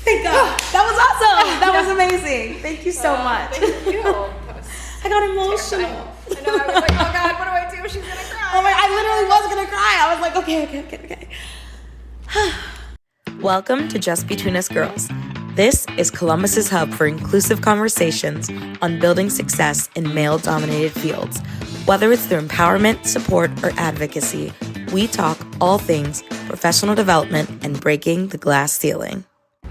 Thank God. That was awesome. That was amazing. Thank you so much. Thank you. I got emotional. I know, I was like, oh God, what do I do? She's gonna cry. Oh my, I literally was gonna cry. I was like, okay. Welcome to Just Between Us Girls. This is Columbus's hub for inclusive conversations on building success in male-dominated fields. Whether it's through empowerment, support, or advocacy, we talk all things professional development and breaking the glass ceiling.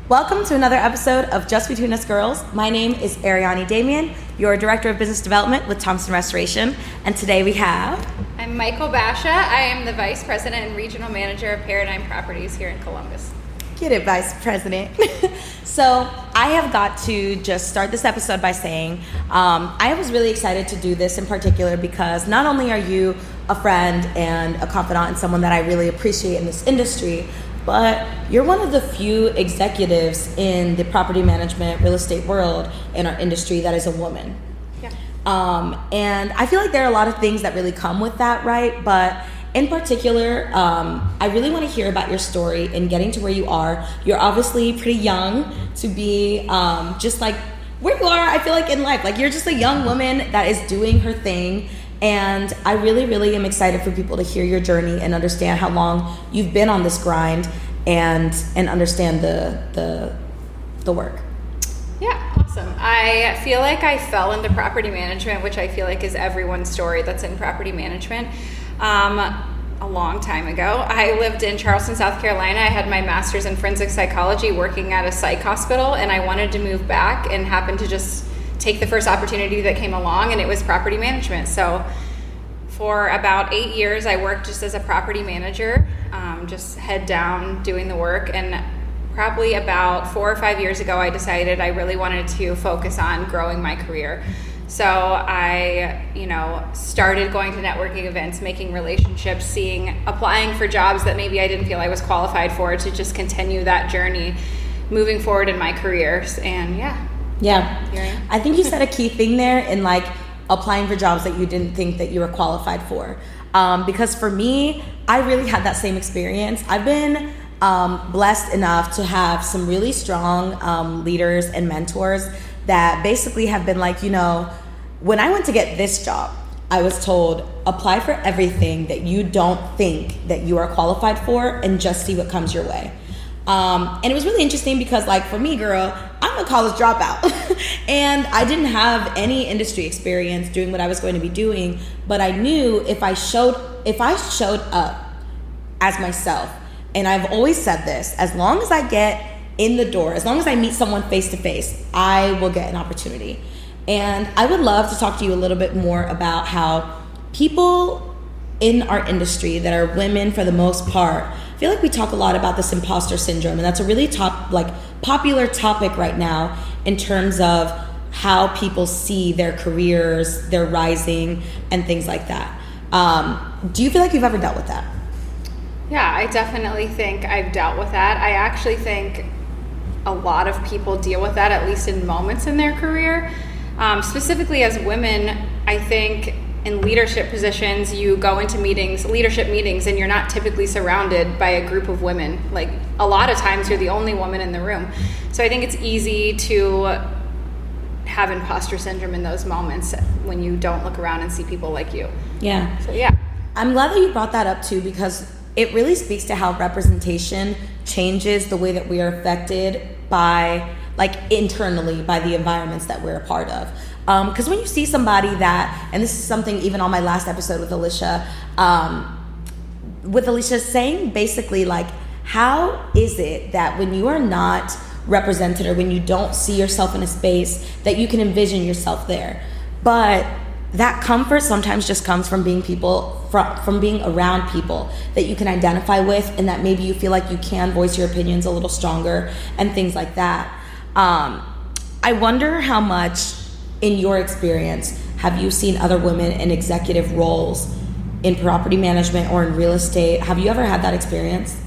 Welcome to another episode of Just Between Us Girls. My name is Arianny Damian, your Director of Business Development with Thompson Restoration, and today we have... I'm Mykle Basha. I am the Vice President and Regional Manager of Paradigm Properties here in Columbus. Get it, Vice President. So I have got to just start this episode by saying I was really excited to do this in particular because not only are you a friend and a confidant and someone that I really appreciate in this industry, but you're one of the few executives in the property management real estate world in our industry that is a woman. Yeah. And I feel like there are a lot of things that really come with that, right? But in particular, I really want to hear about your story in getting to where you are. You're obviously pretty young to be just like where you are, I feel like in life. Like you're just a young woman that is doing her thing. And I really, really am excited for people to hear your journey and understand how long you've been on this grind and understand the work. Yeah, awesome. I feel like I fell into property management, which I feel like is everyone's story that's in property management. A long time ago. I lived in Charleston, South Carolina. I had my master's in forensic psychology working at a psych hospital, and I wanted to move back and happened to just take the first opportunity that came along, and it was property management. So for about 8 years, I worked just as a property manager, just head down doing the work. And probably about 4 or 5 years ago, I decided I really wanted to focus on growing my career. So I, started going to networking events, making relationships, applying for jobs that maybe I didn't feel I was qualified for, to just continue that journey moving forward in my career. And yeah. I think you said a key thing there in like applying for jobs that you didn't think that you were qualified for. Because for me, I really had that same experience. I've been blessed enough to have some really strong leaders and mentors that basically have been like, when I went to get this job, I was told, apply for everything that you don't think that you are qualified for and just see what comes your way. And it was really interesting because like for me, girl, I'm a college dropout and I didn't have any industry experience doing what I was going to be doing, but I knew if I showed up as myself, and I've always said this, as long as I get in the door, as long as I meet someone face to face, I will get an opportunity. And I would love to talk to you a little bit more about how people in our industry that are women for the most part, I feel like we talk a lot about this imposter syndrome, and that's a really popular topic right now in terms of how people see their careers, their rising, and things like that. Do you feel like you've ever dealt with that? Yeah, I definitely think I've dealt with that. I actually think a lot of people deal with that, at least in moments in their career. Specifically as women, I think in leadership positions, you go into leadership meetings, and you're not typically surrounded by a group of women. Like a lot of times you're the only woman in the room. So I think it's easy to have imposter syndrome in those moments when you don't look around and see people like you. Yeah. So yeah. I'm glad that you brought that up too, because it really speaks to how representation changes the way that we are affected by, like internally, by the environments that we're a part of. Because when you see somebody that, and this is something even on my last episode with Alicia saying basically like, how is it that when you are not represented or when you don't see yourself in a space that you can envision yourself there? But that comfort sometimes just comes from being from being around people that you can identify with, and that maybe you feel like you can voice your opinions a little stronger and things like that. I wonder how much, in your experience, have you seen other women in executive roles in property management or in real estate? Have you ever had that experience?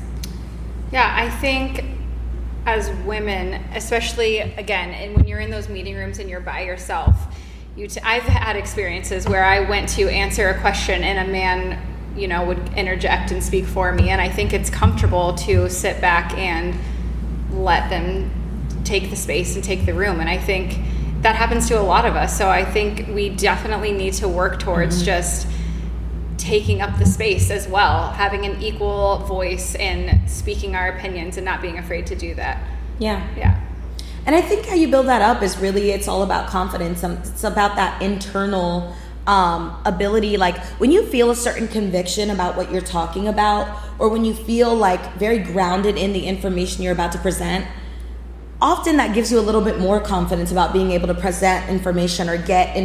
Yeah, I think as women, especially again, and when you're in those meeting rooms and you're by yourself, I've had experiences where I went to answer a question and a man, would interject and speak for me, and I think it's comfortable to sit back and let them take the space and take the room. And I think that happens to a lot of us. So I think we definitely need to work towards just taking up the space as well, having an equal voice and speaking our opinions and not being afraid to do that. Yeah. And I think how you build that up is really, it's all about confidence. It's about that internal ability. Like when you feel a certain conviction about what you're talking about, or when you feel like very grounded in the information you're about to present, often that gives you a little bit more confidence about being able to present information or get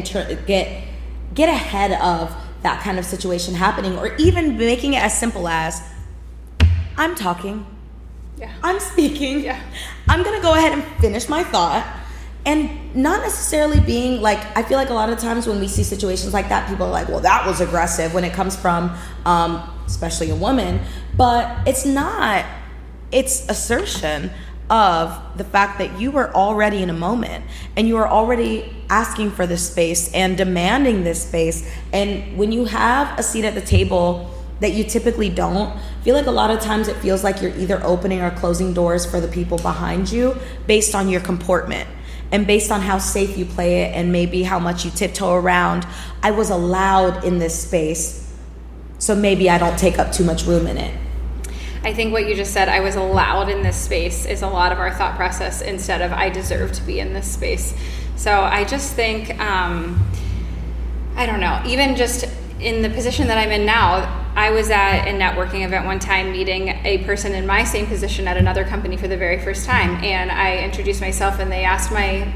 ahead of that kind of situation happening, or even making it as simple as, I'm talking, I'm speaking, I'm gonna go ahead and finish my thought, and not necessarily being like, I feel like a lot of times when we see situations like that, people are like, well, that was aggressive when it comes from especially a woman, but it's not. It's assertion of the fact that you were already in a moment and you were already asking for this space and demanding this space. And when you have a seat at the table that you typically don't, I feel like a lot of times it feels like you're either opening or closing doors for the people behind you based on your comportment and based on how safe you play it and maybe how much you tiptoe around. I was allowed in this space, so maybe I don't take up too much room in it. I think what you just said, I was allowed in this space, is a lot of our thought process instead of I deserve to be in this space. So I just think, I don't know, even just in the position that I'm in now, I was at a networking event one time meeting a person in my same position at another company for the very first time. And I introduced myself and they asked my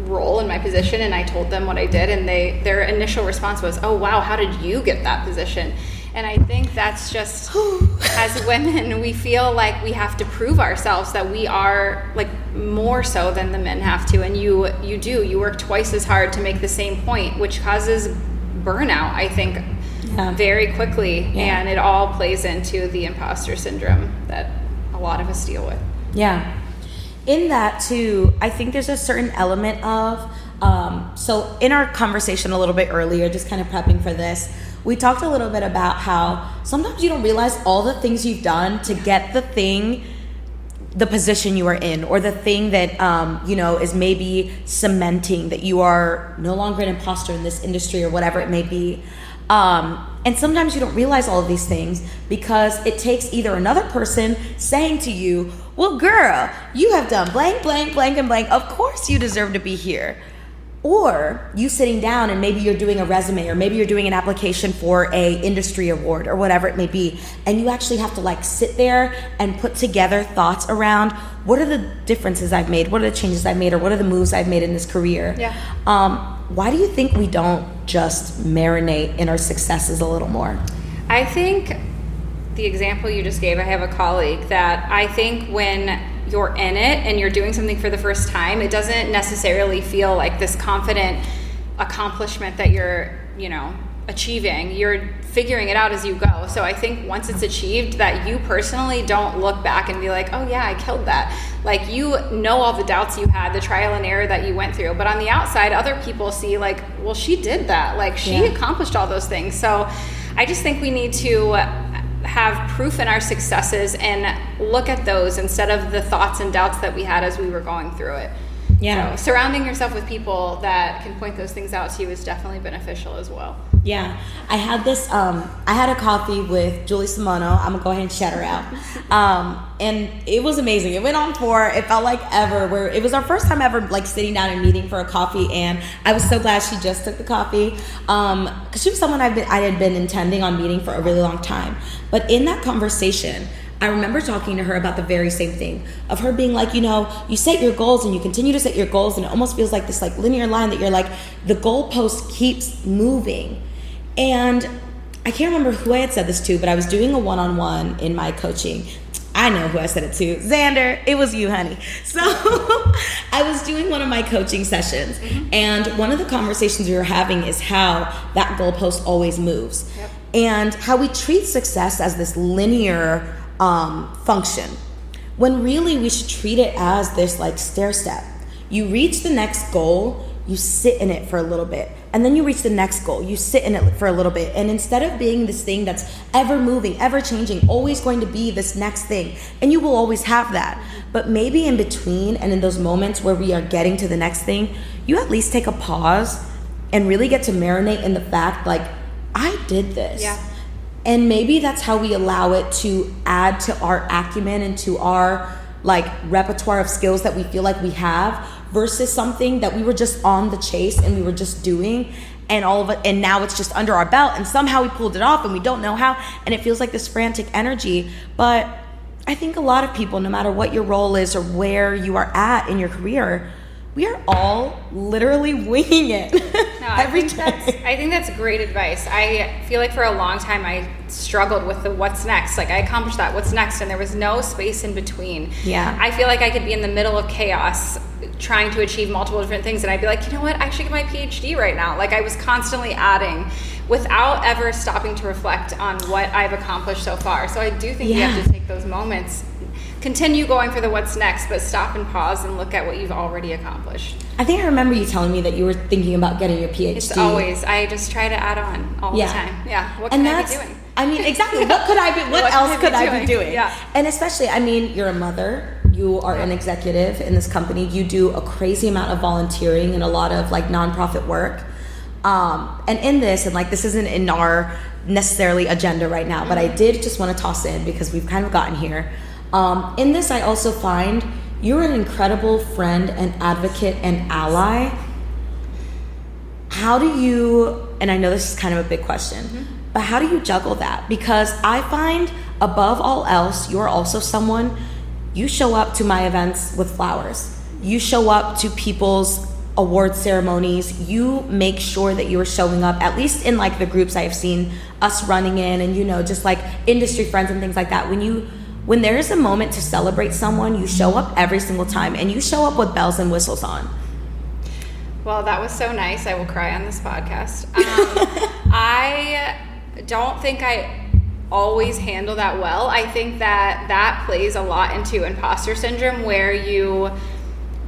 role in my position and I told them what I did. And their initial response was, oh, wow, how did you get that position? And I think that's just, as women, we feel like we have to prove ourselves that we are, like, more so than the men have to. And you work twice as hard to make the same point, which causes burnout, I think, very quickly. Yeah. And it all plays into the imposter syndrome that a lot of us deal with. Yeah. In that, too, I think there's a certain element of, so in our conversation a little bit earlier, just kind of prepping for this, we talked a little bit about how sometimes you don't realize all the things you've done to get the position you are in, or the thing that, is maybe cementing that you are no longer an imposter in this industry or whatever it may be. And sometimes you don't realize all of these things because it takes either another person saying to you, well, girl, you have done blank, blank, blank, and blank. Of course you deserve to be here. Or you sitting down and maybe you're doing a resume, or maybe you're doing an application for a industry award or whatever it may be. And you actually have to sit there and put together thoughts around what are the differences I've made? What are the changes I've made? Or what are the moves I've made in this career? Yeah. Why do you think we don't just marinate in our successes a little more? I think the example you just gave, I have a colleague that I think when you're in it and you're doing something for the first time, it doesn't necessarily feel like this confident accomplishment that you're, achieving. You're figuring it out as you go. So I think once it's achieved, that you personally don't look back and be like, oh yeah, I killed that. Like, you know all the doubts you had, the trial and error that you went through. But on the outside, other people see well, she did that. Like, she accomplished all those things. So I just think we need to have proof in our successes and look at those instead of the thoughts and doubts that we had as we were going through it. Yeah. So surrounding yourself with people that can point those things out to you is definitely beneficial as well. Yeah. I had this, I had a coffee with Julie Simono. I'm gonna go ahead and shout her out. And it was amazing. It went on it felt like ever, it was our first time ever sitting down and meeting for a coffee. And I was so glad she just took the coffee. Cause she was someone I had been intending on meeting for a really long time. But in that conversation, I remember talking to her about the very same thing, of her being like, you set your goals and you continue to set your goals, and it almost feels like this linear line that you're the goalpost keeps moving. And I can't remember who I had said this to, but I was doing a one-on-one in my coaching. I know who I said it to. Xander, it was you, honey. So I was doing one of my coaching sessions, and one of the conversations we were having is how that goalpost always moves. Yep. And how we treat success as this linear function, when really we should treat it as this stair step. You reach the next goal, you sit in it for a little bit, and then you reach the next goal. You sit in it for a little bit, and instead of being this thing that's ever moving, ever changing, always going to be this next thing, and you will always have that, but maybe in between and in those moments where we are getting to the next thing, you at least take a pause and really get to marinate in the fact, like, I did this. Yeah. And maybe that's how we allow it to add to our acumen and to our like repertoire of skills that we feel like we have, versus something that we were just on the chase and we were just doing, and all of it, and now it's just under our belt and somehow we pulled it off and we don't know how, and it feels like this frantic energy. But I think a lot of people, no matter what your role is or where you are at in your career, we are all literally winging it. No, I think that's great advice. I feel like for a long time I struggled with the what's next. Like, I accomplished that, what's next? And there was no space in between. Yeah. I feel like I could be in the middle of chaos trying to achieve multiple different things, and I'd be like, you know what? I should get my PhD right now. Like, I was constantly adding without ever stopping to reflect on what I've accomplished so far. So I do think you have to take those moments, continue going for the what's next, but stop and pause and look at what you've already accomplished. I think I remember you telling me that you were thinking about getting your PhD. It's always, I just try to add on all the time. Yeah. What can I be doing? I mean, exactly. What could I be, what else could I be doing? Yeah. And especially, I mean, you're a mother, you are an executive in this company, you do a crazy amount of volunteering and a lot of like nonprofit work. And in this, and like, this isn't in our necessarily agenda right now, but I did just want to toss in because we've kind of gotten here. In this, I also find you're an incredible friend and advocate and ally. How do you, and I know this is kind of a big question, but how do you juggle that? Because I find above all else, you're also someone, you show up to my events with flowers. You show up to people's award ceremonies. You make sure that you are showing up, at least in like the groups I have seen us running in, and you know, just like industry friends and things like that. When there is a moment to celebrate someone, you show up every single time, and you show up with bells and whistles on. Well, that was so nice. I will cry on this podcast. I don't think I always handle that well. I think that plays a lot into imposter syndrome, where you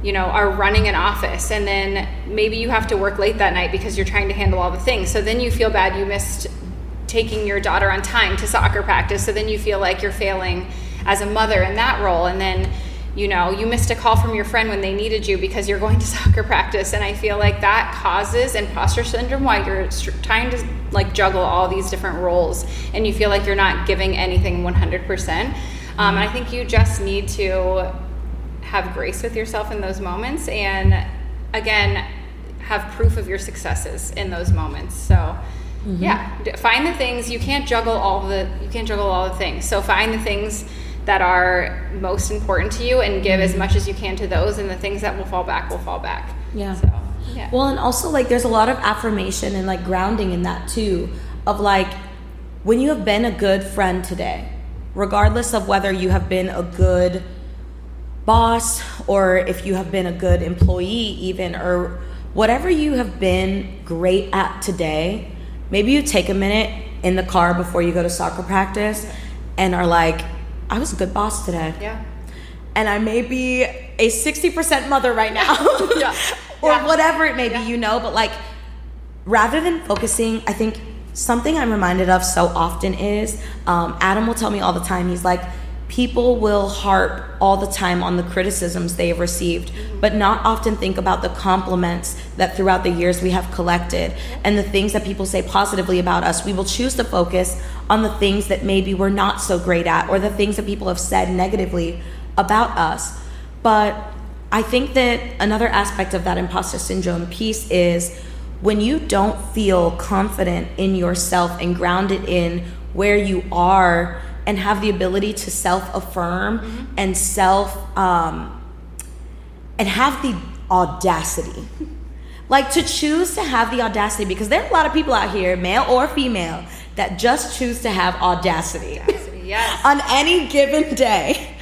know, are running an office, and then maybe you have to work late that night because you're trying to handle all the things. So then you feel bad you missed taking your daughter on time to soccer practice. So then you feel like you're failing as a mother in that role. And then, you know, you missed a call from your friend when they needed you because you're going to soccer practice. And I feel like that causes imposter syndrome while you're trying to like juggle all these different roles, and you feel like you're not giving anything 100%. And I think you just need to have grace with yourself in those moments, and again, have proof of your successes in those moments. So find the things. You can't juggle all the things. So find the things that are most important to you and give as much as you can to those, and the things that will fall back. Yeah. So, yeah. Well, and also like there's a lot of affirmation and like grounding in that too, of like when you have been a good friend today, regardless of whether you have been a good boss or if you have been a good employee even, or whatever you have been great at today, maybe you take a minute in the car before you go to soccer practice and are like, I was a good boss today. Yeah. And I may be a 60% mother right now. Or whatever it may be, you know, but like, rather than focusing, I think something I'm reminded of so often is, Adam will tell me all the time, he's like, people will harp all the time on the criticisms they have received, but not often think about the compliments that throughout the years we have collected, and the things that people say positively about us. We will choose to focus on the things that maybe we're not so great at, or the things that people have said negatively about us. But I think that another aspect of that imposter syndrome piece is when you don't feel confident in yourself and grounded in where you are, and have the ability to self-affirm and and have the audacity. Like, to choose to have the audacity, because there are a lot of people out here, male or female, that just choose to have audacity. Yes. On any given day.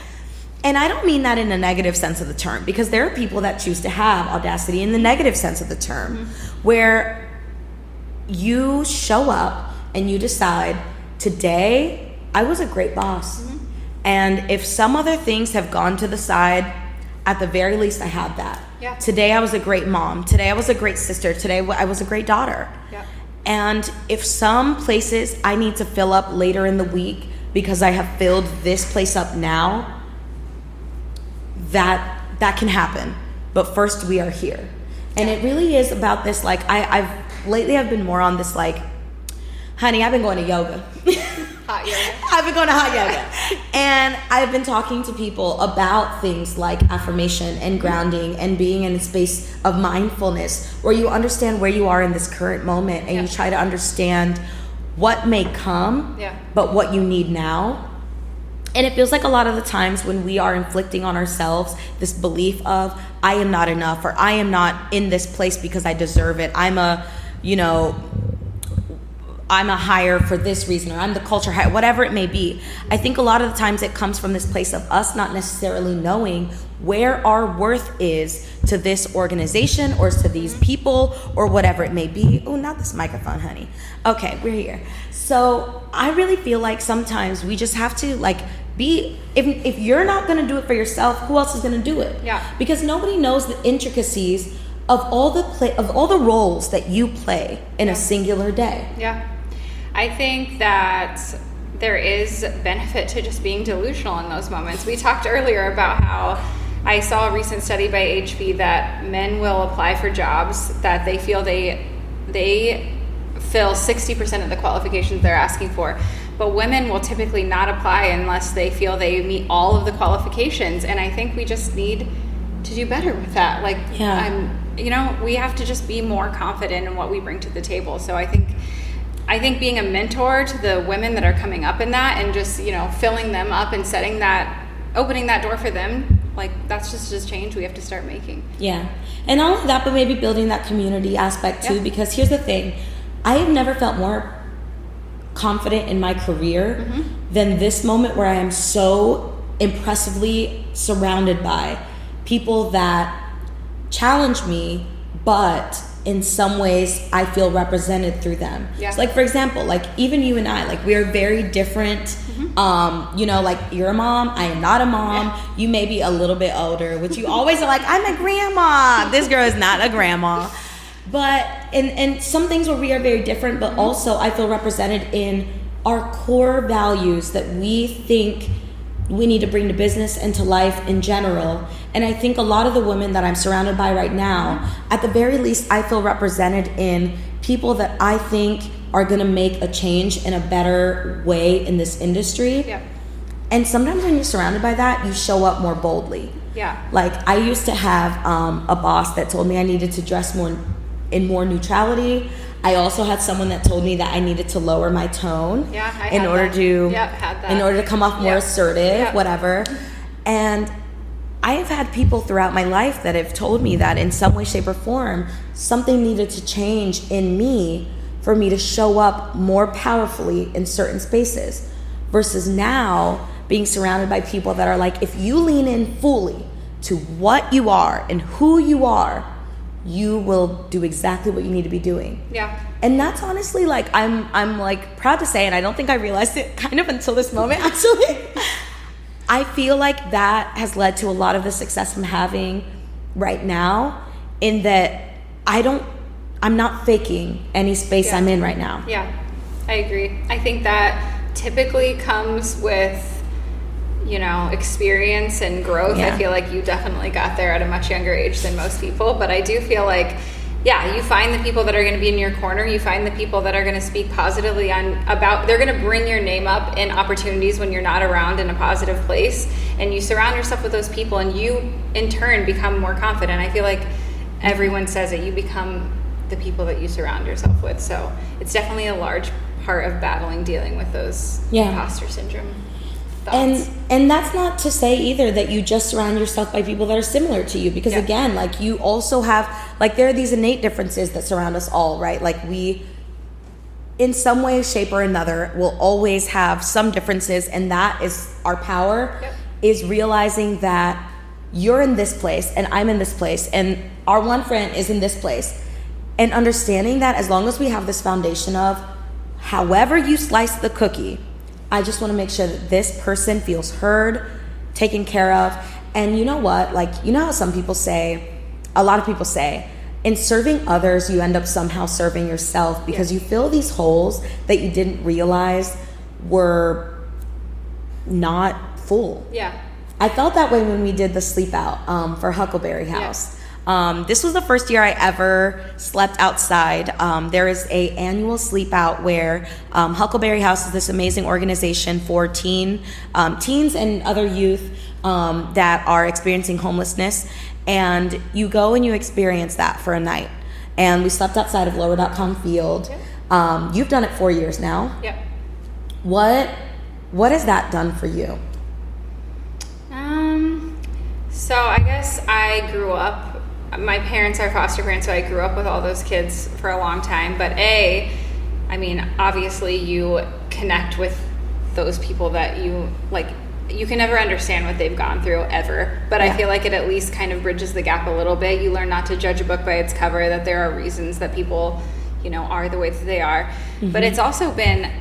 And I don't mean that in a negative sense of the term, because there are people that choose to have audacity in the negative sense of the term, where you show up and you decide, today I was a great boss. And if some other things have gone to the side, at the very least I had that. Yeah. Today I was a great mom. Today I was a great sister. Today I was a great daughter. Yeah. And if some places I need to fill up later in the week because I have filled this place up now, that can happen. But first we are here. And it really is about this, like, I've been more on this, like, honey, I've been going to yoga. Hot yoga. I've been going to hot yoga. And I've been talking to people about things like affirmation and grounding and being in a space of mindfulness where you understand where you are in this current moment and you try to understand what may come, but what you need now. And it feels like a lot of the times when we are inflicting on ourselves this belief of, I am not enough, or I am not in this place because I deserve it. I'm a hire for this reason, or I'm the culture hire, whatever it may be. I think a lot of the times it comes from this place of us not necessarily knowing where our worth is to this organization or to these people or whatever it may be. Oh, not this microphone, honey. Okay, we're here. So I really feel like sometimes we just have to, like, if you're not going to do it for yourself, who else is going to do it? Yeah. Because nobody knows the intricacies of all the roles that you play in a singular day. Yeah. I think that there is benefit to just being delusional in those moments. We talked earlier about how I saw a recent study by HP that men will apply for jobs that they feel they fill 60% of the qualifications they're asking for. But women will typically not apply unless they feel they meet all of the qualifications. And I think we just need to do better with that. Like, we have to just be more confident in what we bring to the table. So I think being a mentor to the women that are coming up in that and just, filling them up and opening that door for them, like, that's just a change we have to start making. Yeah. And not only that, but maybe building that community aspect too, because here's the thing. I have never felt more confident in my career than this moment where I am so impressively surrounded by people that challenge me, but in some ways I feel represented through them. Yeah. So, like, for example, like, even you and I, like, we are very different. Like, you're a mom, I am not a mom. Yeah. You may be a little bit older, which you always are like, I'm a grandma. This girl is not a grandma. But in some things where we are very different, but also I feel represented in our core values that we think we need to bring to business and to life in general. And I think a lot of the women that I'm surrounded by right now, at the very least, I feel represented in people that I think are going to make a change in a better way in this industry. Yeah. And sometimes when you're surrounded by that, you show up more boldly. Yeah. Like, I used to have a boss that told me I needed to dress more neutrality. I also had someone that told me that I needed to lower my tone in order to come off more assertive, whatever. And I have had people throughout my life that have told me that in some way, shape, or form, something needed to change in me for me to show up more powerfully in certain spaces. Versus now being surrounded by people that are like, if you lean in fully to what you are and who you are, you will do exactly what you need to be doing. Yeah. And that's honestly, like, I'm like proud to say, and I don't think I realized it kind of until this moment, actually. I feel like that has led to a lot of the success I'm having right now, in that I'm not faking any space I'm in right now. Yeah, I agree. I think that typically comes with, experience and growth. I feel like you definitely got there at a much younger age than most people, but I do feel like, you find the people that are going to be in your corner. You find the people that are going to speak positively they're going to bring your name up in opportunities when you're not around in a positive place, and you surround yourself with those people, and you in turn become more confident. I feel like everyone says it, you become the people that you surround yourself with. So it's definitely a large part of dealing with those imposter syndrome thoughts. And that's not to say either that you just surround yourself by people that are similar to you, because again, like, you also have, like, there are these innate differences that surround us all, right? Like, we, in some way, shape, or another, will always have some differences, and that is our power, is realizing that you're in this place and I'm in this place and our one friend is in this place, and understanding that as long as we have this foundation of, however you slice the cookie, I just want to make sure that this person feels heard, taken care of, And you know what? Like, you know how some people say, a lot of people say, in serving others, you end up somehow serving yourself because you fill these holes that you didn't realize were not full. Yeah. I felt that way when we did the sleep out for Huckleberry House. This was the first year I ever slept outside. There is a annual sleep out where Huckleberry House is this amazing organization for teens and other youth that are experiencing homelessness. And you go and you experience that for a night. And we slept outside of Lower.com Field. You've done it 4 years now. Yep. What has that done for you? So I guess I grew up, my parents are foster parents, so I grew up with all those kids for a long time. But I mean, obviously you connect with those people that you, like, you can never understand what they've gone through ever. But I feel like it at least kind of bridges the gap a little bit. You learn not to judge a book by its cover, that there are reasons that people, you know, are the way that they are. Mm-hmm. But it's also been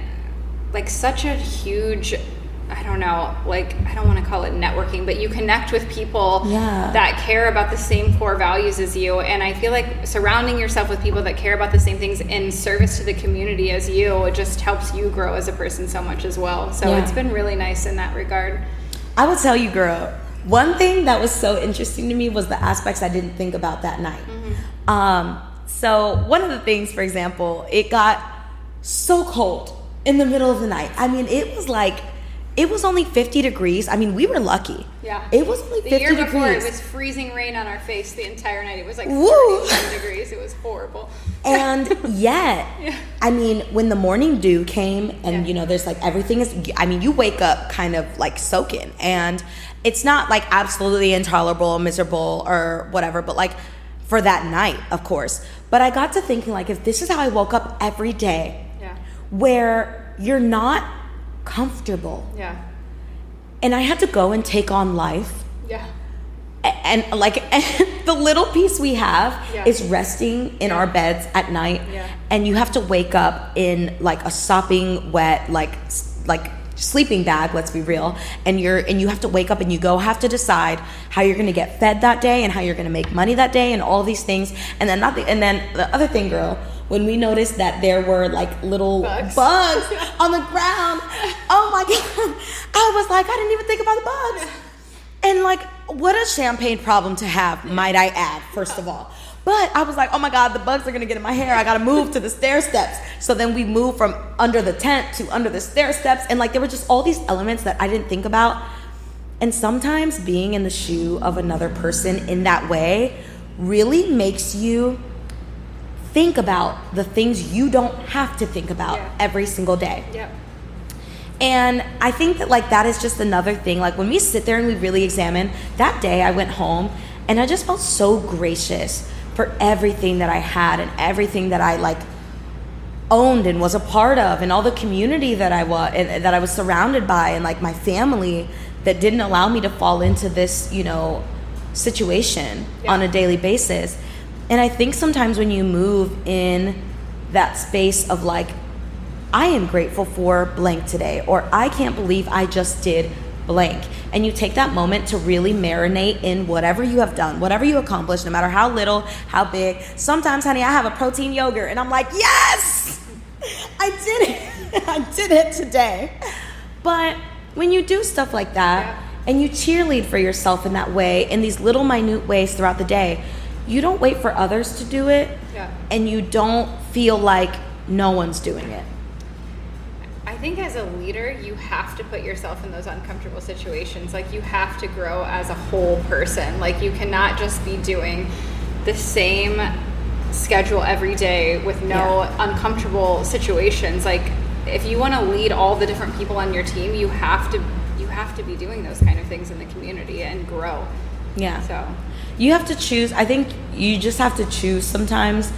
like such a huge, I don't know, like, I don't want to call it networking, but you connect with people that care about the same core values as you. And I feel like surrounding yourself with people that care about the same things in service to the community as you, it just helps you grow as a person so much as well. So it's been really nice in that regard. I will tell you, girl, one thing that was so interesting to me was the aspects I didn't think about that night. Mm-hmm. So one of the things, for example, it got so cold in the middle of the night. I mean, it was only 50 degrees. I mean, we were lucky. Yeah. It was only 50 degrees. The year before, it was freezing rain on our face the entire night. It was like 41 degrees. It was horrible. And yet, I mean, when the morning dew came and, you know, there's like everything is, I mean, you wake up kind of like soaking. And it's not like absolutely intolerable, miserable or whatever, but like for that night, of course. But I got to thinking, like, if this is how I woke up every day, where you're not comfortable. Yeah. And I had to go and take on life. Yeah. And like the little piece we have is resting in our beds at night. Yeah. And you have to wake up in like a sopping wet, like sleeping bag, let's be real. And you have to wake up and you have to decide how you're going to get fed that day and how you're going to make money that day and all these things. And then the other thing, girl, when we noticed that there were like little bugs on the ground, oh my God, I was like, I didn't even think about the bugs. And like, what a champagne problem to have, might I add, first of all. But I was like, oh my God, the bugs are gonna get in my hair. I gotta move to the stair steps. So then we moved from under the tent to under the stair steps. And like, there were just all these elements that I didn't think about. And sometimes being in the shoe of another person in that way really makes you think about the things you don't have to think about every single day. Yep. And I think that like that is just another thing. Like when we sit there and we really examine, that day I went home and I just felt so gracious for everything that I had and everything that I like owned and was a part of, and all the community that I was surrounded by, and like my family that didn't allow me to fall into this, you know, situation on a daily basis. And I think sometimes when you move in that space of like, I am grateful for blank today, or I can't believe I just did blank. And you take that moment to really marinate in whatever you have done, whatever you accomplished, no matter how little, how big. Sometimes, honey, I have a protein yogurt and I'm like, yes, I did it. I did it today. But when you do stuff like that and you cheerlead for yourself in that way, in these little minute ways throughout the day, you don't wait for others to do it, and you don't feel like no one's doing it. I think as a leader, you have to put yourself in those uncomfortable situations. Like, you have to grow as a whole person. Like, you cannot just be doing the same schedule every day with no uncomfortable situations. Like, if you want to lead all the different people on your team, you have to be doing those kind of things in the community and grow. Yeah. So you have to choose. I think you just have to choose sometimes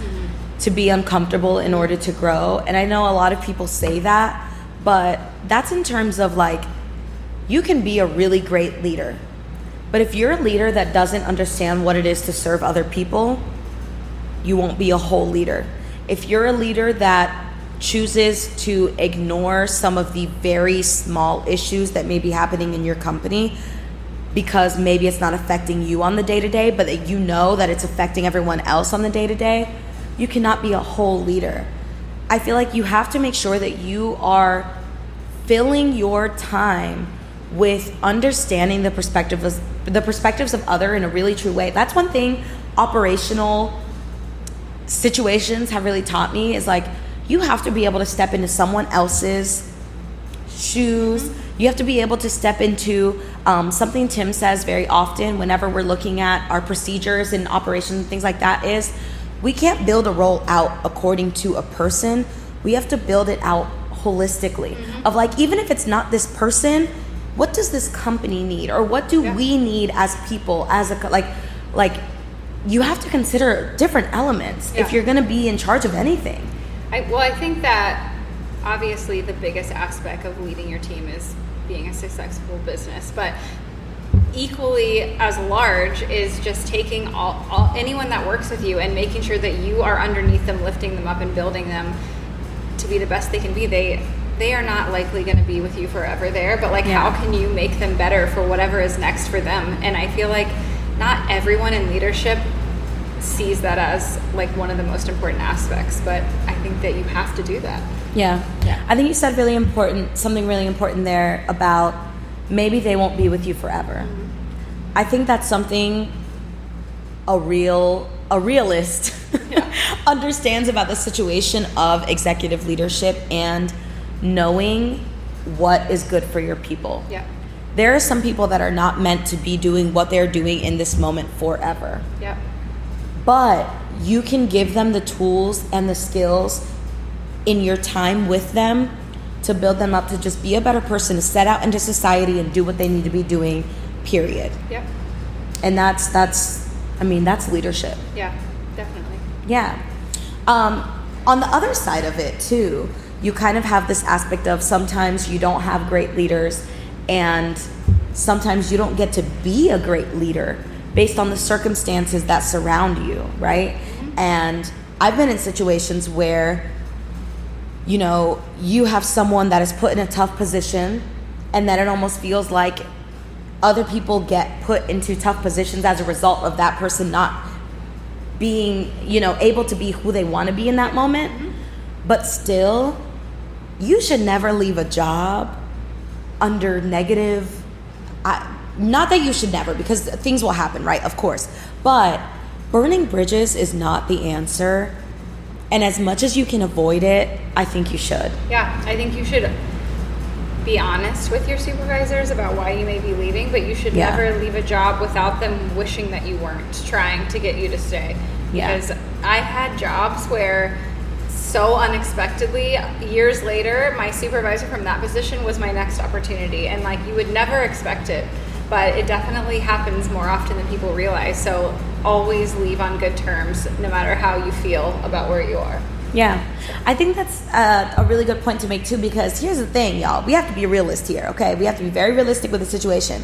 to be uncomfortable in order to grow. And I know a lot of people say that, but that's in terms of like, you can be a really great leader. But if you're a leader that doesn't understand what it is to serve other people, you won't be a whole leader. If you're a leader that chooses to ignore some of the very small issues that may be happening in your company because maybe it's not affecting you on the day-to-day, but that you know that it's affecting everyone else on the day-to-day, you cannot be a whole leader. I feel like you have to make sure that you are filling your time with understanding the perspectives of other in a really true way. That's one thing operational situations have really taught me, is like, you have to be able to step into someone else's shoes. You have to be able to step into something Tim says very often whenever we're looking at our procedures and operations and things like that, is we can't build a role out according to a person. We have to build it out holistically, of like, even if it's not this person, what does this company need, or what do we need as people, as a like you have to consider different elements if you're going to be in charge of anything. I think that obviously the biggest aspect of leading your team is being a successful business, but equally as large is just taking all anyone that works with you and making sure that you are underneath them, lifting them up and building them to be the best they can be. They are not likely going to be with you forever there, but like, how can you make them better for whatever is next for them? And I feel like not everyone in leadership sees that as like one of the most important aspects, but I think that you have to do that. Yeah. I think you said something really important there about maybe they won't be with you forever. I think that's something a realist understands about the situation of executive leadership and knowing what is good for your people. There are some people that are not meant to be doing what they're doing in this moment forever. But you can give them the tools and the skills in your time with them to build them up to just be a better person, to set out into society and do what they need to be doing, period. And that's leadership. Definitely. On the other side of it too, you kind of have this aspect of sometimes you don't have great leaders, and sometimes you don't get to be a great leader based on the circumstances that surround you, right? And I've been in situations where, you know, you have someone that is put in a tough position, and then it almost feels like other people get put into tough positions as a result of that person not being, you know, able to be who they want to be in that moment. But still, you should never leave a job under negative. Not that you should never, because things will happen, right? Of course. But burning bridges is not the answer. And as much as you can avoid it, I think you should. I think you should be honest with your supervisors about why you may be leaving, but you should never leave a job without them wishing that you weren't trying to get you to stay. Because I had jobs where so unexpectedly, years later, my supervisor from that position was my next opportunity. And like, you would never expect it, but it definitely happens more often than people realize. So always leave on good terms, no matter how you feel about where you are. I think that's a really good point to make too, because here's the thing, y'all. We have to be a realist here, okay? We have to be very realistic with the situation.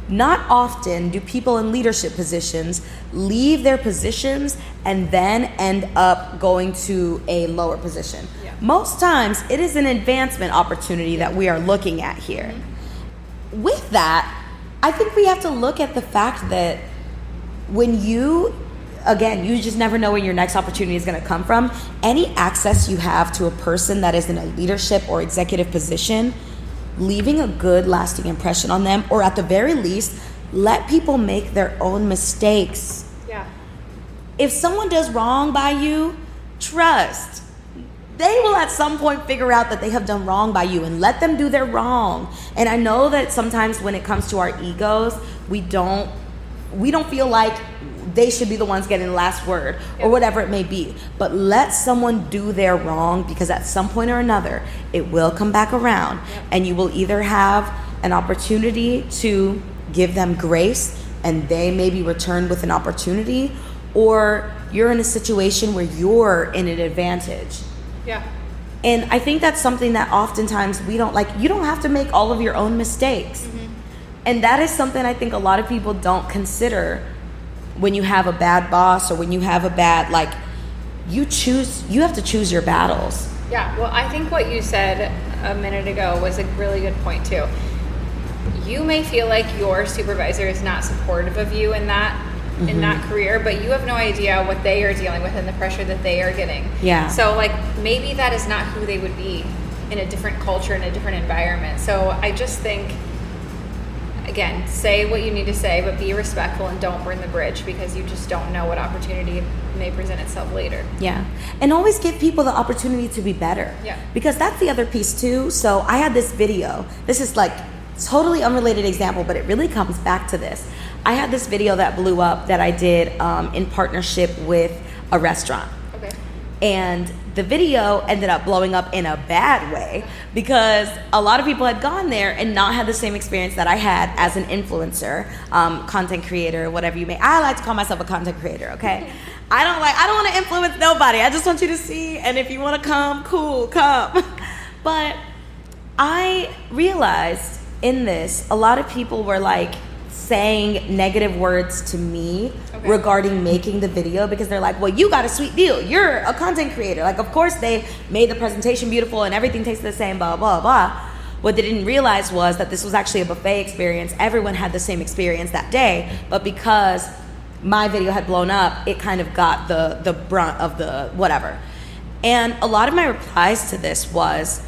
Not often do people in leadership positions leave their positions and then end up going to a lower position. Most times, it is an advancement opportunity that we are looking at here. With that, I think we have to look at the fact that when you just never know where your next opportunity is going to come from. Any access you have to a person that is in a leadership or executive position, leaving a good lasting impression on them, or at the very least, let people make their own mistakes. If someone does wrong by you, trust. They will at some point figure out that they have done wrong by you, and let them do their wrong. And I know that sometimes when it comes to our egos, we don't feel like they should be the ones getting the last word or whatever it may be. But let someone do their wrong, because at some point or another, it will come back around. And you will either have an opportunity to give them grace and they maybe return with an opportunity, or you're in a situation where you're in an advantage. And I think that's something that oftentimes we don't like. You don't have to make all of your own mistakes. And that is something I think a lot of people don't consider when you have a bad boss, or when you have a bad, like, you have to choose your battles. Well, I think what you said a minute ago was a really good point too. you may feel like your supervisor is not supportive of you in that in that career, but you have no idea what they are dealing with and the pressure that they are getting. Yeah. So like maybe that is not who they would be in a different culture, in a different environment. So I just think, again, say what you need to say, but be respectful and don't burn the bridge, because you just don't know what opportunity may present itself later. Yeah. And always give people the opportunity to be better. Yeah. Because that's the other piece too. So I had this video. This is like totally unrelated example, but it really comes back to this. I had this video that blew up that I did in partnership with a restaurant. Okay. And the video ended up blowing up in a bad way because a lot of people had gone there and not had the same experience that I had as an influencer, content creator, whatever you may. I like to call myself a content creator, okay? I don't want to influence nobody. I just want you to see, and if you want to come, cool, come. But I realized in this, a lot of people were like saying negative words to me regarding making the video, because they're like, well, you got a sweet deal, you're a content creator. Like, of course they made the presentation beautiful and everything tastes the same, blah blah blah. What they didn't realize was that this was actually a buffet experience. Everyone had the same experience that day, but because my video had blown up, it kind of got the brunt of the whatever. And a lot of my replies to this was,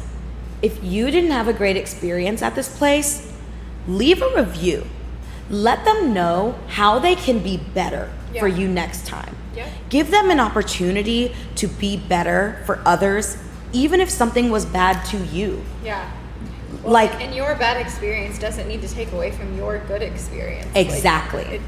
if you didn't have a great experience at this place, leave a review. Let them know how they can be better for you next time. Yeah. Give them an opportunity to be better for others, even if something was bad to you. Yeah. Well, like, and your bad experience doesn't need to take away from your good experience. Exactly. Like,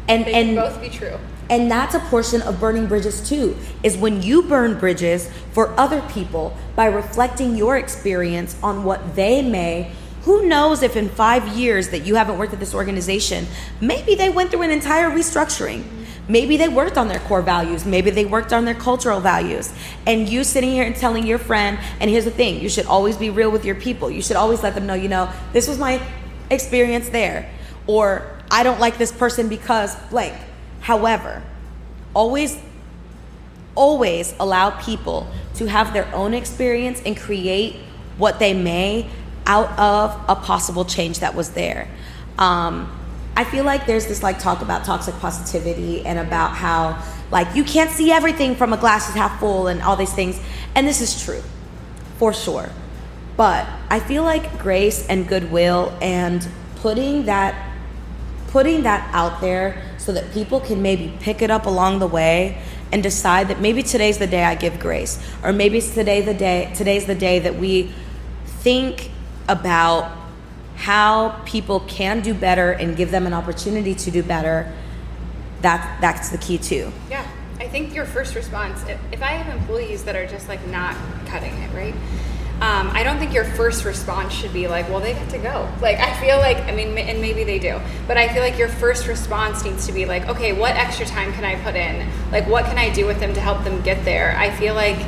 and they can both be true. And that's a portion of burning bridges too, is when you burn bridges for other people by reflecting your experience on what they may. Who knows if in 5 years that you haven't worked at this organization, maybe they went through an entire restructuring. Maybe they worked on their core values. Maybe they worked on their cultural values. And you sitting here and telling your friend, and here's the thing, you should always be real with your people. You should always let them know, this was my experience there. Or I don't like this person because blank. However, always allow people to have their own experience and create what they may out of a possible change that was there. I feel like there's this like talk about toxic positivity and about how like you can't see everything from a glass is half full and all these things. And this is true, for sure. But I feel like grace and goodwill and putting that out there so that people can maybe pick it up along the way and decide that maybe today's the day I give grace, or maybe today's the day that we think about how people can do better and give them an opportunity to do better. That's the key too. Yeah, I think your first response, if I have employees that are just like not cutting it, right? I don't think your first response should be like, well, they get to go. Like, I feel like, I mean, and maybe they do, but I feel like your first response needs to be like, okay, what extra time can I put in? Like, what can I do with them to help them get there? I feel like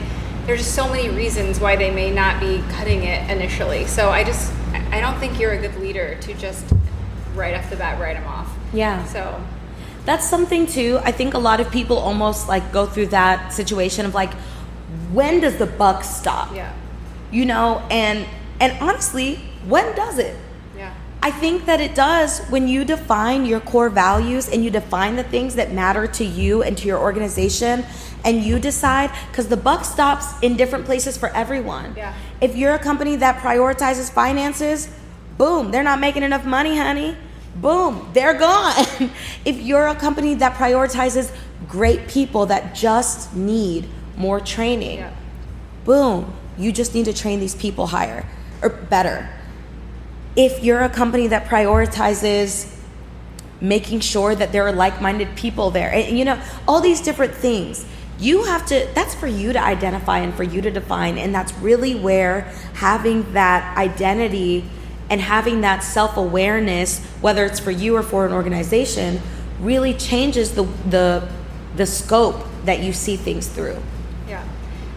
there's just so many reasons why they may not be cutting it initially. So I don't think you're a good leader to just right off the bat write them off. Yeah. So that's something too. I think a lot of people almost like go through that situation of like, when does the buck stop? Yeah. And honestly, when does it? Yeah. I think that it does when you define your core values and you define the things that matter to you and to your organization, and you decide, because the buck stops in different places for everyone. Yeah. If you're a company that prioritizes finances, boom, they're not making enough money, honey. Boom, they're gone. If you're a company that prioritizes great people that just need more training, yeah. Boom, you just need to train these people higher or better. If you're a company that prioritizes making sure that there are like-minded people there, and all these different things, that's for you to identify and for you to define. And that's really where having that identity and having that self-awareness, whether it's for you or for an organization, really changes the scope that you see things through. Yeah,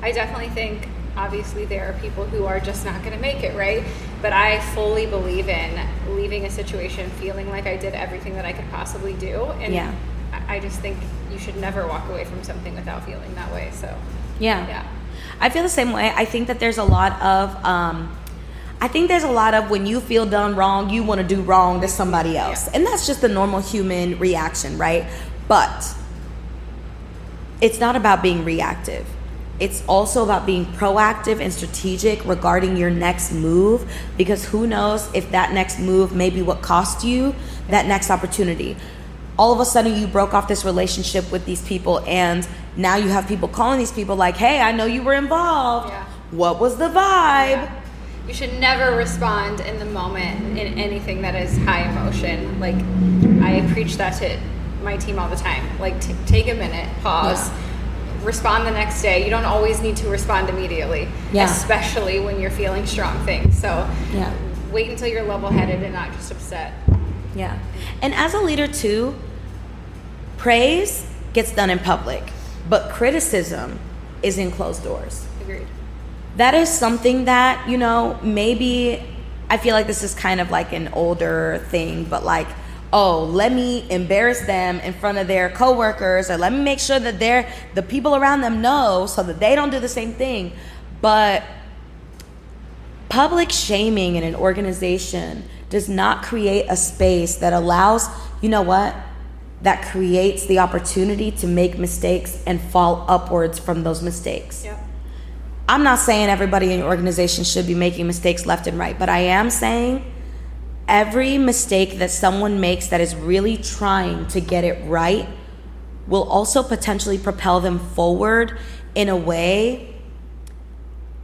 I definitely think obviously there are people who are just not going to make it, right? But I fully believe in leaving a situation feeling like I did everything that I could possibly do. And yeah. I just think you should never walk away from something without feeling that way. So yeah. I feel the same way. I think that there's a lot of I think there's a lot of when you feel done wrong, you want to do wrong to somebody else. And that's just the normal human reaction, right? But it's not about being reactive. It's also about being proactive and strategic regarding your next move, because who knows if that next move may be what cost you that next opportunity. All of a sudden you broke off this relationship with these people, and now you have people calling these people like, hey, I know you were involved. Yeah. What was the vibe? Yeah. You should never respond in the moment in anything that is high emotion. Like, I preach that to my team all the time. Like, take a minute, pause, respond the next day. You don't always need to respond immediately, especially when you're feeling strong things. So wait until you're level-headed and not just upset. Yeah. And as a leader too, praise gets done in public, but criticism is in closed doors. Agreed. That is something that, you know, maybe I feel like this is kind of like an older thing, but like, oh, let me embarrass them in front of their coworkers, or let me make sure that the people around them know so that they don't do the same thing. But public shaming in an organization does not create a space that allows, you know what, that creates the opportunity to make mistakes and fall upwards from those mistakes. Yep. I'm not saying everybody in your organization should be making mistakes left and right, but I am saying every mistake that someone makes that is really trying to get it right will also potentially propel them forward in a way,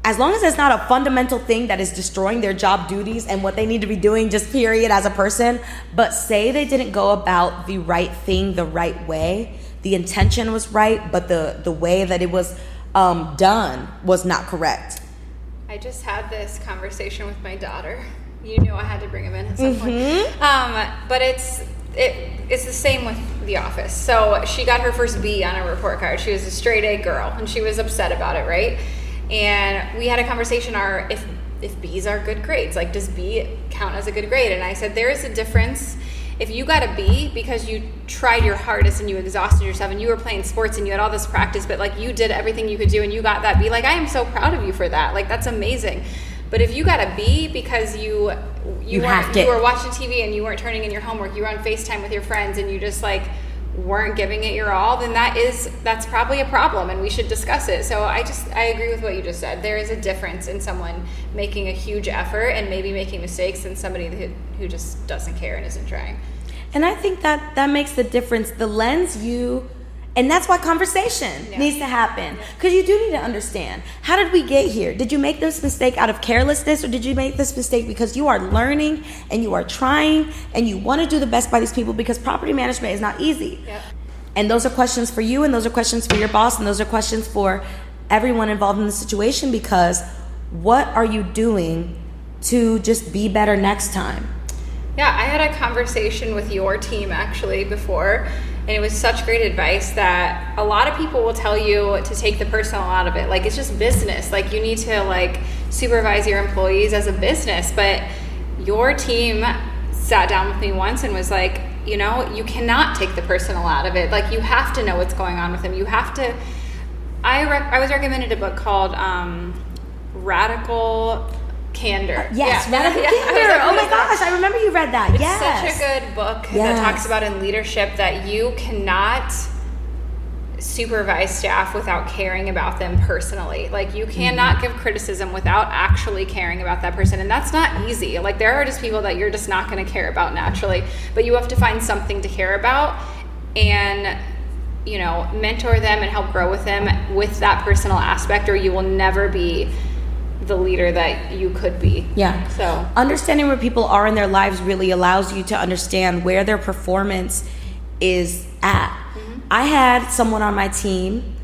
as long as it's not a fundamental thing that is destroying their job duties and what they need to be doing, just period, as a person. But say they didn't go about the right thing the right way. The intention was right, but the way that it was done was not correct. I just had this conversation with my daughter. You knew I had to bring him in at some point. But it's the same with The Office. So she got her first B on a report card. She was a straight A girl, and she was upset about it, right? And we had a conversation, if B's are good grades, like, does B count as a good grade? And I said, there is a difference. If you got a B because you tried your hardest and you exhausted yourself and you were playing sports and you had all this practice, but like you did everything you could do and you got that B, like, I am so proud of you for that. Like, that's amazing. But if you got a B because you were watching TV and you weren't turning in your homework, you were on FaceTime with your friends and you just like weren't giving it your all, then that's probably a problem and we should discuss it. So I agree with what you just said. There is a difference in someone making a huge effort and maybe making mistakes than somebody who just doesn't care and isn't trying. And I think that makes the difference. The lens and that's why conversation needs to happen. Because you do need to understand, how did we get here? Did you make this mistake out of carelessness, or did you make this mistake because you are learning and you are trying and you want to do the best by these people? Because property management is not easy. Yep. And those are questions for you, and those are questions for your boss, and those are questions for everyone involved in the situation, because what are you doing to just be better next time? Yeah, I had a conversation with your team actually before, and it was such great advice that a lot of people will tell you to take the personal out of it. Like, it's just business. Like, you need to like supervise your employees as a business. But your team sat down with me once and was like, you know, you cannot take the personal out of it. Like, you have to know what's going on with them. You have to. I was recommended a book called Radical Candor. Yes, Radical Candor. Oh my gosh, I remember you read that. It's such a good book that talks about in leadership that you cannot supervise staff without caring about them personally. Like, you cannot give criticism without actually caring about that person, and that's not easy. Like, there are just people that you're just not going to care about naturally, but you have to find something to care about and, you know, mentor them and help grow with them with that personal aspect, or you will never be the leader that you could be. Yeah. So understanding where people are in their lives really allows you to understand where their performance is at. Mm-hmm. I had someone on my team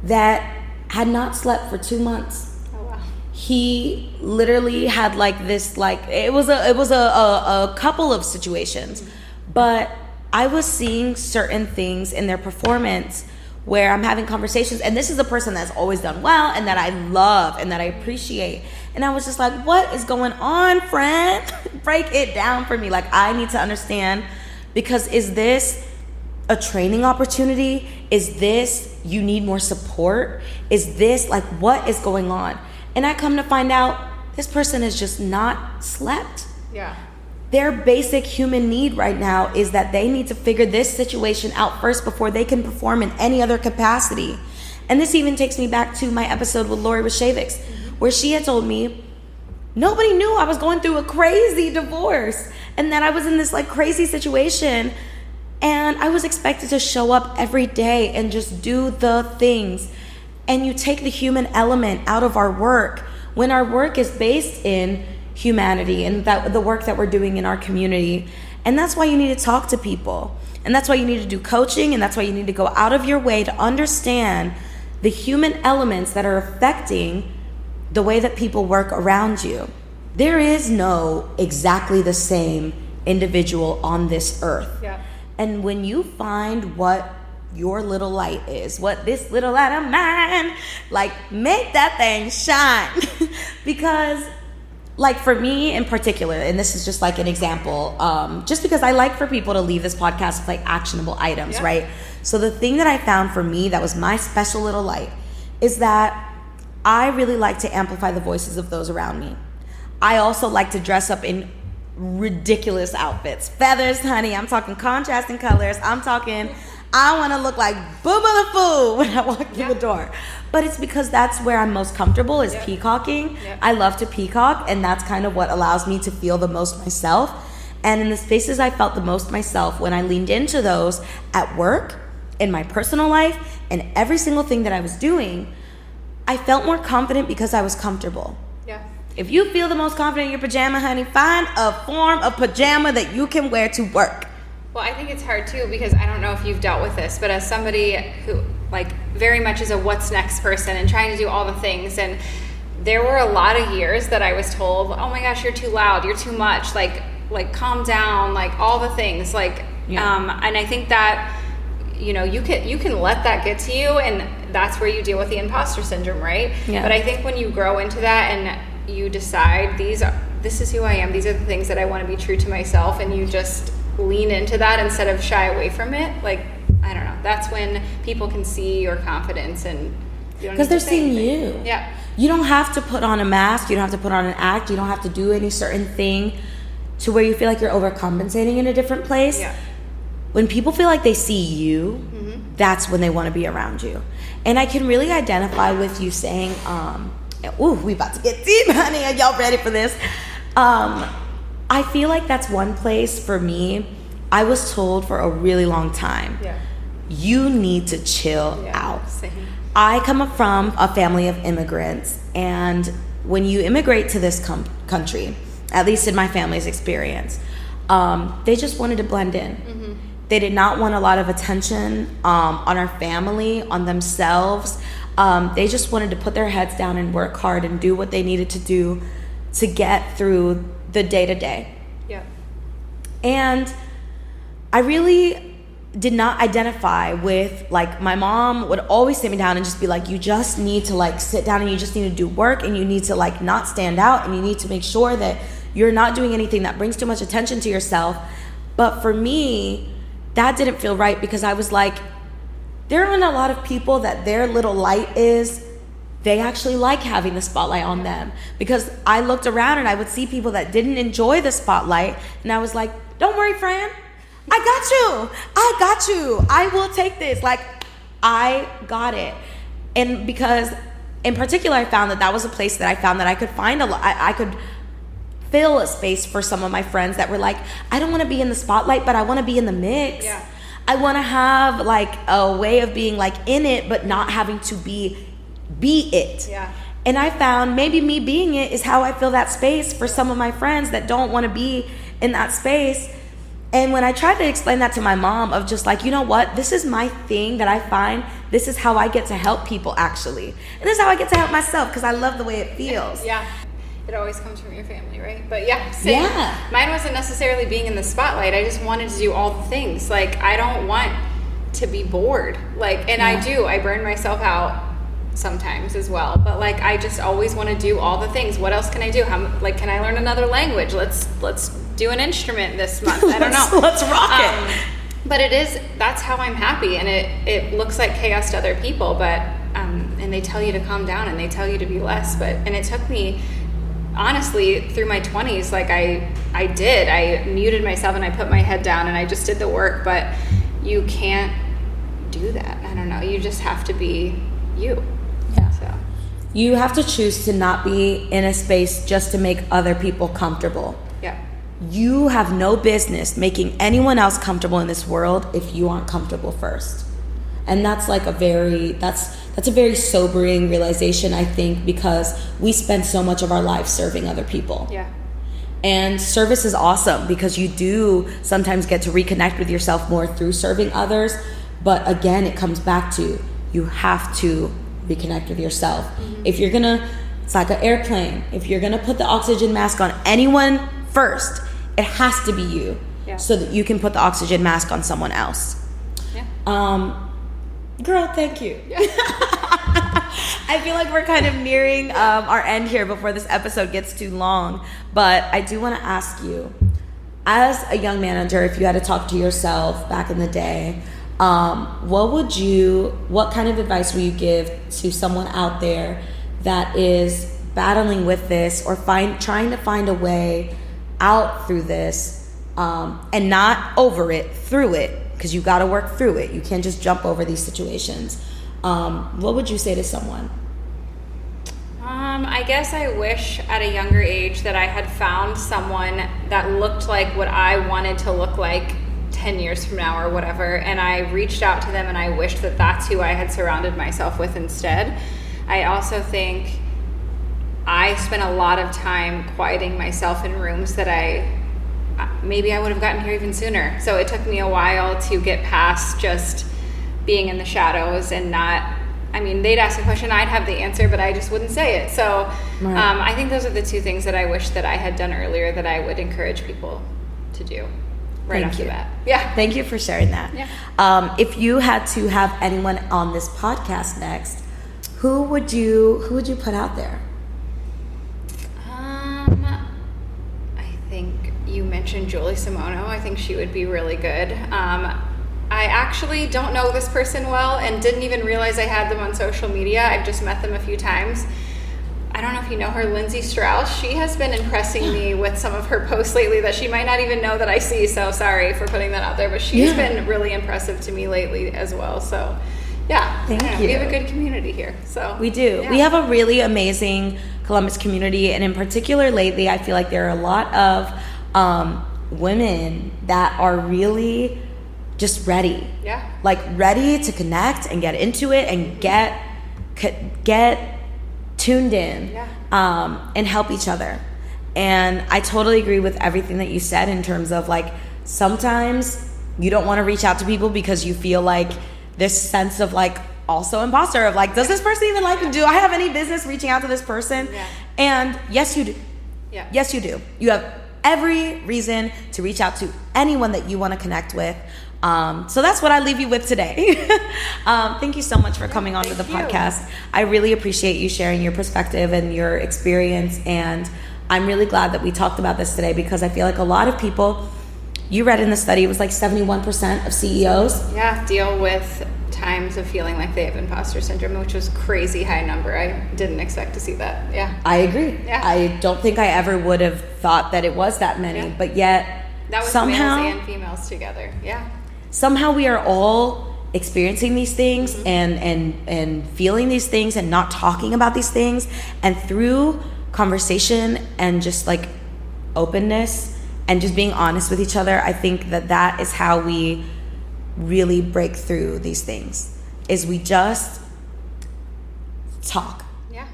that had not slept for 2 months. Oh wow. He literally had like this, like it was a couple of situations, but I was seeing certain things in their performance where I'm having conversations, and this is a person that's always done well and that I love and that I appreciate. And I was just like, what is going on, friend? Break it down for me. Like, I need to understand, because is this a training opportunity? Is this, you need more support? Is this, like, what is going on? And I come to find out this person has just not slept. Yeah. Their basic human need right now is that they need to figure this situation out first before they can perform in any other capacity. And this even takes me back to my episode with Lori Washavics, where she had told me, nobody knew I was going through a crazy divorce and that I was in this like crazy situation. And I was expected to show up every day and just do the things. And you take the human element out of our work when our work is based in humanity and that the work that we're doing in our community. And that's why you need to talk to people. And that's why you need to do coaching. And that's why you need to go out of your way to understand the human elements that are affecting the way that people work around you. There is no exactly the same individual on this earth. Yeah. And when you find what your little light is, what this little light of mine, like, make that thing shine. Because, like, for me in particular, and this is just like an example, just because I like for people to leave this podcast with like actionable items, right? So the thing that I found for me that was my special little light is that I really like to amplify the voices of those around me. I also like to dress up in ridiculous outfits. Feathers, honey. I'm talking contrasting colors. I'm talking, I want to look like Boo Boo the Fool when I walk through the door. But it's because that's where I'm most comfortable is peacocking. I love to peacock, and that's kind of what allows me to feel the most myself. And in the spaces I felt the most myself, when I leaned into those at work, in my personal life, and every single thing that I was doing, I felt more confident because I was comfortable. Yeah. If you feel the most confident in your pajama, honey, find a form of pajama that you can wear to work. Well, I think it's hard too, because I don't know if you've dealt with this, but as somebody who like very much is a what's next person and trying to do all the things, and there were a lot of years that I was told, oh my gosh, you're too loud, you're too much, like calm down, like all the things, like and I think that, you know, you can let that get to you, and that's where you deal with the imposter syndrome, right? Yeah. But I think when you grow into that and you decide this is who I am, these are the things that I want to be true to myself, and you just lean into that instead of shy away from it, like, I don't know, that's when people can see your confidence, and because they're seeing you. Yeah. You don't have to put on a mask, you don't have to put on an act, you don't have to do any certain thing to where you feel like you're overcompensating in a different place. Yeah. When people feel like they see you, that's when they want to be around you. And I can really identify with you saying, we about to get deep, honey. Are y'all ready for this? I feel like that's one place for me. I was told for a really long time, you need to chill out. Same. I come up from a family of immigrants, and when you immigrate to this country, at least in my family's experience, they just wanted to blend in. They did not want a lot of attention on our family, on themselves. They just wanted to put their heads down and work hard and do what they needed to do to get through the day-to-day. Yeah. And I really did not identify with, like, my mom would always sit me down and just be like, you just need to, like, sit down and you just need to do work, and you need to, like, not stand out, and you need to make sure that you're not doing anything that brings too much attention to yourself. But for me, that didn't feel right, because I was like, there aren't a lot of people that their little light is, they actually like having the spotlight on them. Because I looked around and I would see people that didn't enjoy the spotlight, and I was like, don't worry, Fran, I got you, I will take this, like, I got it. And because in particular, I found that was a place that I found that I could find I could fill a space for some of my friends that were like, I don't want to be in the spotlight, but I want to be in the mix. Yeah. I want to have, like, a way of being, like, in it, but not having to be it. Yeah. And I found maybe me being it is how I fill that space for some of my friends that don't want to be in that space. And when I tried to explain that to my mom, of just like, you know what, this is my thing that I find, this is how I get to help people, actually. And this is how I get to help myself, because I love the way it feels. Yeah. It always comes from your family, right? But yeah, same. Yeah. Mine wasn't necessarily being in the spotlight. I just wanted to do all the things. Like, I don't want to be bored. Like, and I burn myself out sometimes as well. But, like, I just always want to do all the things. What else can I do? Can I learn another language? Let's do an instrument this month. I don't know. Let's rock it. But that's how I'm happy. And it looks like chaos to other people, but and they tell you to calm down and they tell you to be less. And it took me honestly, through my 20s, like I muted myself and I put my head down and I just did the work, but you can't do that. I don't know. You just have to be you. Yeah. So you have to choose to not be in a space just to make other people comfortable. Yeah. You have no business making anyone else comfortable in this world if you aren't comfortable first. And that's like that's a very sobering realization, I think, because we spend so much of our lives serving other people. Yeah. And service is awesome because you do sometimes get to reconnect with yourself more through serving others. But again, it comes back to you have to reconnect with yourself. Mm-hmm. If you're gonna, it's like an airplane. If you're gonna put the oxygen mask on anyone first, it has to be you, so that you can put the oxygen mask on someone else. Yeah. Girl, thank you. Yeah. I feel like we're kind of nearing our end here before this episode gets too long. But I do want to ask you, as a young manager, if you had to talk to yourself back in the day, what kind of advice would you give to someone out there that is battling with this or trying to find a way out through this, and not over it, through it? Because you got to work through it. You can't just jump over these situations. What would you say to someone? I guess I wish at a younger age that I had found someone that looked like what I wanted to look like 10 years from now or whatever. And I reached out to them and I wished that that's who I had surrounded myself with instead. I also think I spent a lot of time quieting myself in rooms that maybe I would have gotten here even sooner. So it took me a while to get past just being in the shadows and not, I mean, they'd ask a question, I'd have the answer, but I just wouldn't say it. So right. I think those are the two things that I wish that I had done earlier that I would encourage people to do right off the bat. Yeah. Thank you for sharing that. Yeah. If you had to have anyone on this podcast next, who would you put out there? I think you mentioned Julie Simoneau. I think she would be really good. I actually don't know this person well and didn't even realize I had them on social media. I've just met them a few times. I don't know if you know her, Lindsay Strauss. She has been impressing me with some of her posts lately that she might not even know that I see, so sorry for putting that out there, but she's been really impressive to me lately as well. So yeah, thank you. We have a good community here. So we do. Yeah. We have a really amazing Columbus community, and in particular lately I feel like there are a lot of women that are really just ready. Yeah. Like ready to connect and get into it and get tuned in, and help each other. And I totally agree with everything that you said in terms of like sometimes you don't want to reach out to people because you feel like this sense of like also imposter of like, does this person even like me? Do I have any business reaching out to this person? Yeah. And yes, you do. Yeah. Yes, you do. You have every reason to reach out to anyone that you want to connect with. So that's what I leave you with today. Thank you so much for coming on to the podcast. I really appreciate you sharing your perspective and your experience. And I'm really glad that we talked about this today because I feel like a lot of people, you read in the study, it was like 71% of CEOs. Deal with times of feeling like they have imposter syndrome, which was crazy high number. I didn't expect to see that. Yeah. I agree. Yeah. I don't think I ever would have thought that it was that many, but yet that was somehow males and females together. Yeah. Somehow we are all experiencing these things, mm-hmm. and feeling these things and not talking about these things, and through conversation and just like openness and just being honest with each other, I think that is how we really break through these things, is we just talk.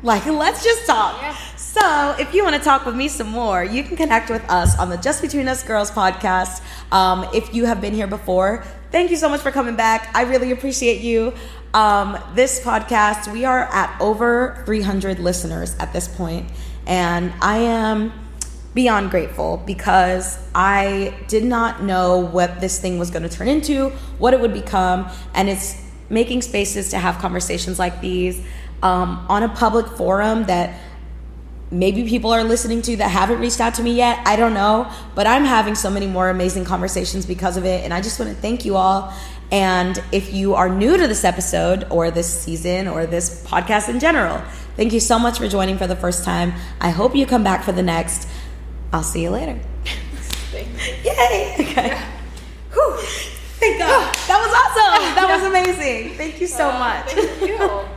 Like, let's just talk. Yeah. So if you want to talk with me some more, you can connect with us on the Just Between Us Girls podcast. If you have been here before, thank you so much for coming back. I really appreciate you. This podcast, we are at over 300 listeners at this point, and I am beyond grateful because I did not know what this thing was going to turn into, what it would become, and it's making spaces to have conversations like these on a public forum that maybe people are listening to that haven't reached out to me yet. I don't know, but I'm having so many more amazing conversations because of it, and I just want to thank you all. And if you are new to this episode or this season or this podcast in general, Thank you so much for joining for the first time. I hope you come back for the next. I'll see you later. Thank you. Yay! Okay. Yeah. Whew. Thank God. That was awesome. That was amazing. Thank you so much. Thank you.